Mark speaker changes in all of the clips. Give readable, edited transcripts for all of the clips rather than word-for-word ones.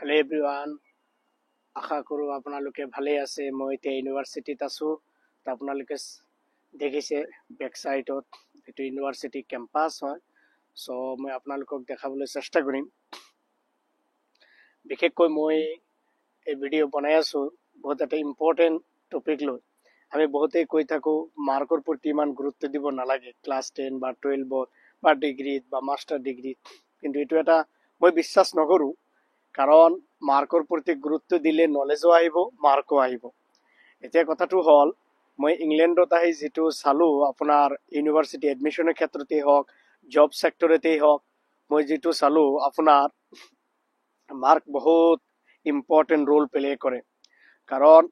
Speaker 1: Hello' everyone, আশা কৰোঁ আপোনালোকে ভালেই আছে। মই এতিয়া ইউনিভাৰ্চিটিত আছোঁ। তো আপোনালোকে দেখিছে বেক চাইডত এইটো ইউনিভাৰ্চিটি কেম্পাছ হয়। চ' মই আপোনালোকক দেখাবলৈ চেষ্টা কৰিম। বিশেষকৈ মই এই ভিডিঅ' বনাই আছোঁ বহুত এটা ইম্পৰ্টেণ্ট টপিক লৈ। আমি বহুতেই কৈ থাকোঁ মাৰ্কৰ প্ৰতি ইমান গুৰুত্ব দিব নালাগে ক্লাছ 10 বা 12 বা ডিগ্ৰীত বা মাষ্টাৰ ডিগ্ৰীত, কিন্তু এইটো এটা মই বিশ্বাস নকৰোঁ। কাৰণ মাৰ্কৰ প্ৰতি গুৰুত্ব দিলে নলেজো আহিব, মাৰ্কো আহিব। এতিয়া কথাটো হ'ল, মই ইংলেণ্ডত আহি যিটো চালোঁ, আপোনাৰ ইউনিভাৰ্চিটি এডমিশ্যনৰ ক্ষেত্ৰতেই হওক, জব ছেক্টৰতেই হওক, মই যিটো চালোঁ, আপোনাৰ মাৰ্ক বহুত ইম্পৰ্টেণ্ট ৰোল প্লে কৰে। কাৰণ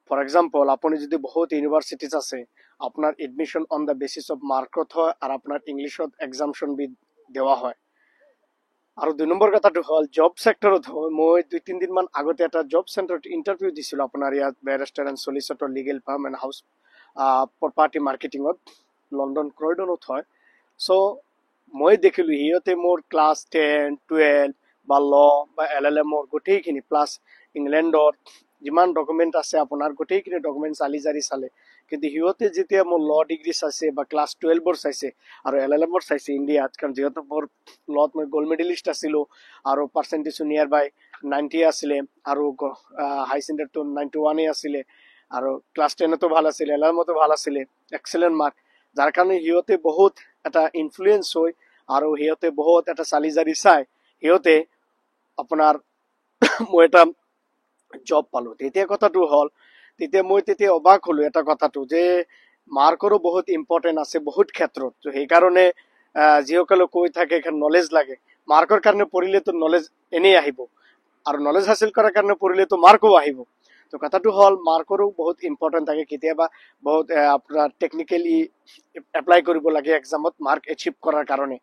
Speaker 1: ফৰ এক্সাম্পল, আপুনি যদি বহুত ইউনিভাৰ্চিটিজ আছে, আপোনাৰ admission on the basis of মাৰ্কত হয়, আৰু আপোনাৰ ইংলিছত এক্সামশ্যন বি দেওয়া হয়। আৰু 2 নম্বৰ কথাটো হ'ল জব ছেক্টৰত হয়। মই 2-3 দিনমান আগতে এটা জব চেণ্টাৰত ইণ্টাৰভিউ দিছিলোঁ আপোনাৰ ইয়াত বেৰিষ্টাৰ এণ্ড চলিচিটৰ legal farm and house property মাৰ্কেটিঙত, লণ্ডন ক্ৰয়ডনত হয়। চ' মই দেখিলোঁ সিহঁতে মোৰ ক্লাছ 10, 12 বা ল বা LLM গোটেইখিনি প্লাছ ইংলেণ্ডৰ যিমান ডকুমেণ্ট আছে আপোনাৰ গোটেইখিনি ডকুমেণ্ট চালি জাৰি চালে। কিন্তু সিহঁতে যেতিয়া মোৰ ল ডিগ্ৰী চাইছে বা ক্লাছ 12 চাইছে আৰু LLM চাইছে ইণ্ডিয়াত, কাৰণ যিহেতু মোৰ লগত মই গ'ল্ড মেডেলিষ্ট আছিলোঁ আৰু পাৰ্চেণ্টেজো নিয়াৰ বাই 90 আছিলে, আৰু হাই চেকেণ্ডেৰীটো 91 আছিলে, আৰু ক্লাছ 10তো ভাল আছিলে, LLMতো ভাল আছিলে, এক্সেলেণ্ট মাৰ্ক। যাৰ কাৰণে সিহঁতে বহুত এটা ইনফ্লুৱেঞ্চ হৈ আৰু সিহঁতে বহুত এটা চালি জাৰি চাই সিহঁতে আপোনাৰ মই এটা জব পালোঁ। তেতিয়া কথাটো হ'ল, তেতিয়া অবাক হ'লোঁ এটা কথাটো যে মাৰ্কৰো বহুত ইম্পৰ্টেণ্ট আছে বহুত ক্ষেত্ৰত। তো সেইকাৰণে যিসকলে কৈ থাকে নলেজ লাগে, মাৰ্কৰ কাৰণে পঢ়িলেতো নলেজ এনেই আহিব, আৰু নলেজ হাসিল কৰাৰ কাৰণে পঢ়িলেতো মাৰ্কো আহিব। তো কথাটো হ'ল মাৰ্কৰো বহুত ইম্পৰ্টেণ্ট থাকে। কেতিয়াবা বহুত আপোনাৰ টেকনিকেলি এপ্লাই কৰিব লাগে এক্সামত মাৰ্ক এচিভ কৰাৰ কাৰণে,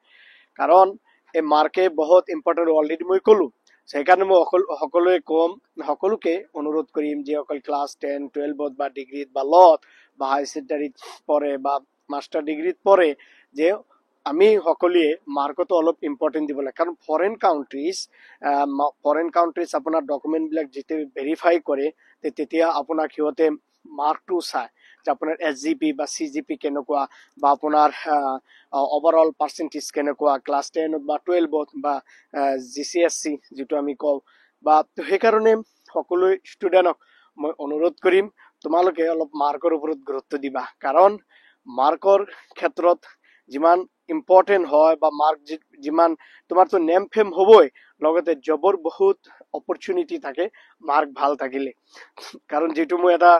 Speaker 1: কাৰণ এই মাৰ্কে বহুত ইম্পৰ্টেণ্ট অলৰেডি মই ক'লোঁ। সেইকাৰণে মই সকলোকে অনুৰোধ কৰিম যিসকল ক্লাছ 10, 12 বা ডিগ্ৰীত বা লত বা হাই ছেকেণ্ডাৰীত পঢ়ে বা মাষ্টাৰ ডিগ্ৰীত পঢ়ে, যে আমি সকলোৱে মাৰ্কতো অলপ ইম্পৰ্টেণ্ট দিব লাগে। কাৰণ ফৰেন কাউণ্ট্ৰিজ আপোনাৰ ডকুমেণ্টবিলাক যেতিয়া ভেৰিফাই কৰে, তেতিয়া আপোনাক সিহঁতে মাৰ্কটো চায় যে আপোনাৰ SGP বা CGP কেনেকুৱা, বা আপোনাৰ অভাৰঅল পাৰ্চেণ্টেজ কেনেকুৱা ক্লাছ 10 বা 12 বা GCSE যিটো আমি কওঁ। বা সেইকাৰণে সকলো ষ্টুডেণ্টক মই অনুৰোধ কৰিম, তোমালোকে অলপ মাৰ্কৰ ওপৰত গুৰুত্ব দিবা। কাৰণ মাৰ্কৰ ক্ষেত্ৰত যিমান ইম্পৰ্টেণ্ট হয় বা মাৰ্ক যিমান তোমাৰতো নেম ফেম হ'বই, লগতে জবৰ বহুত অপৰচুনিটি থাকে মাৰ্ক ভাল থাকিলে। কাৰণ যিটো মই এটা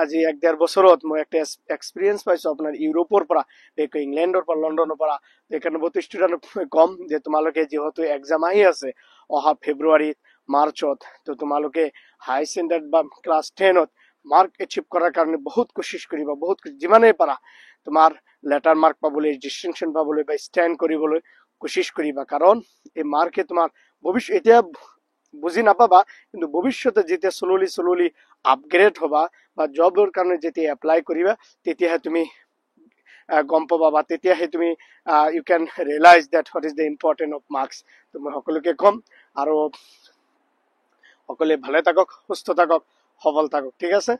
Speaker 1: আজি 1-1.5 বছৰত মই একটা এক্সপিৰিয়েঞ্চ পাইছোঁ আপোনাৰ ইউৰোপৰ পৰা, ইংলেণ্ডৰ পৰা, লণ্ডনৰ পৰা। সেইকাৰণে বহুত ষ্টুডেণ্টক কম যে তোমালোকে যিহেতু এক্সাম আহি আছে অহা ফেব্ৰুৱাৰীত, মাৰ্চত, তো তোমালোকে হাই ছেকেণ্ডাৰীত বা ক্লাছ 10ত মাৰ্ক এচিভ কৰাৰ কাৰণে বহুত কোচিছ কৰিবা, বহুত যিমানেই পাৰা তোমাৰ লেটাৰ মাৰ্ক পাবলৈ, ডিষ্টিংশ্যন পাবলৈ বা ষ্টেণ্ড কৰিবলৈ কোচিছ কৰিবা। কাৰণ এই মাৰ্কে তোমাৰ এতিয়া বুজি নাপাবা, কিন্তু ভৱিষ্যতে যেতিয়া শ্লোলি আপগ্ৰেড হ'বা বা জবৰ কাৰণে যেতিয়া এপ্লাই কৰিবা, তেতিয়াহে তুমি গম পাবা, বা তেতিয়াহে তুমি you can realise that what is the important of marks. তো মই সকলোকে ক'ম, আৰু সকলোৱে ভালে থাকক, সুস্থ থাকক, সবল থাকক। ঠিক আছে।